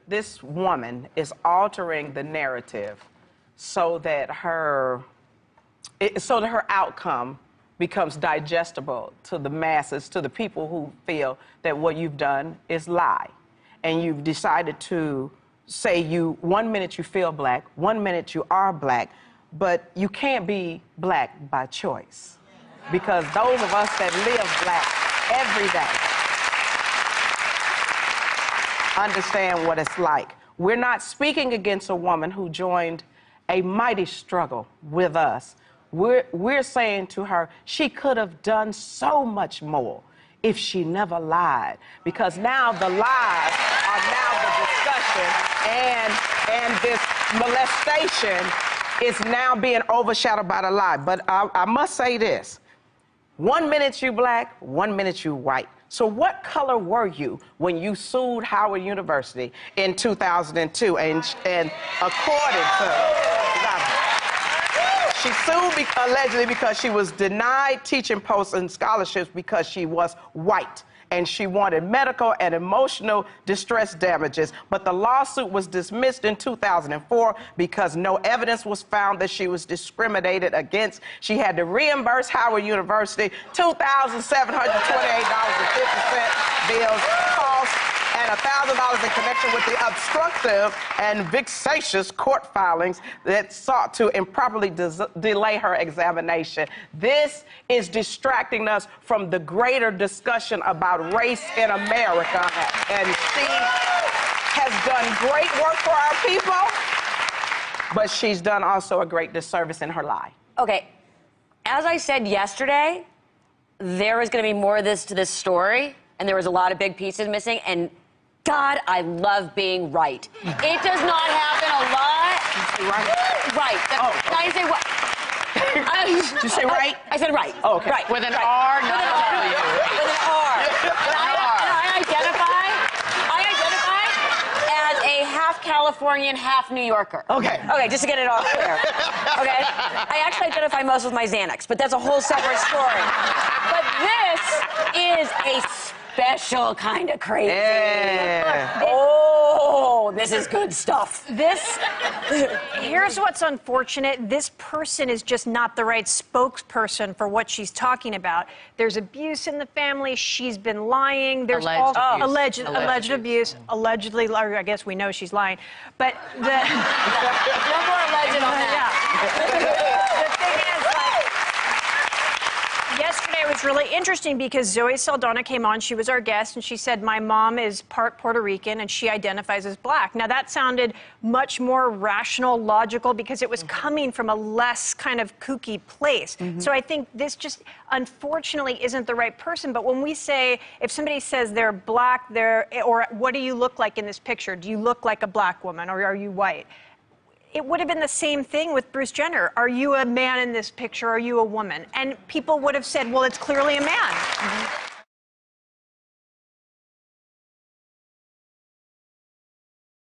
This woman is altering the narrative so that her outcome becomes digestible to the masses, to the people who feel that what you've done is lie. And you've decided to say 1 minute you feel black, 1 minute you are black, but you can't be black by choice. Because those of us that live black every day understand what it's like. We're not speaking against a woman who joined a mighty struggle with us. We're saying to her, she could have done so much more if she never lied. Because now the lies are now the discussion, and this molestation is now being overshadowed by the lie. But I must say this. 1 minute you black, 1 minute you white. So what color were you when you sued Howard University in 2002? And according to... She sued allegedly because she was denied teaching posts and scholarships because she was white. And she wanted medical and emotional distress damages. But the lawsuit was dismissed in 2004 because no evidence was found that she was discriminated against. She had to reimburse Howard University $2,728.50 bills, costs, and $1,000 in connection with the obstructive and vexatious court filings that sought to improperly delay her examination. This is distracting us from the greater discussion about race in America. And she has done great work for our people, but she's done also a great disservice in her lie. Okay, as I said yesterday, there was going to be more of this to this story, and there was a lot of big pieces missing, and God, I love being right. It does not happen a lot. Right? Right. Oh, Did I say what? Did you say right? I said right. Oh, okay. Right. With an right. R, not an a R. W. With an R. I identify as a half Californian, half New Yorker. Okay. Okay, just to get it all clear. Okay? I actually identify most with my Xanax, but that's a whole separate story. But this is a special kind of crazy. Yeah. Oh, this is good stuff. Here's what's unfortunate. This person is just not the right spokesperson for what she's talking about. There's abuse in the family. She's been lying. There's Alleged abuse. Alleged abuse. Allegedly, or I guess we know she's lying. But No more alleged on that. The thing is, yesterday was really interesting because Zoe Saldana came on. She was our guest, and she said, my mom is part Puerto Rican, and she identifies as black. Now, that sounded much more rational, logical, because it was coming from a less kind of kooky place. So I think this just, unfortunately, isn't the right person. But when we say, if somebody says they're black, or what do you look like in this picture? Do you look like a black woman, or are you white? It would have been the same thing with Bruce Jenner. Are you a man in this picture? Are you a woman? And people would have said, well, it's clearly a man.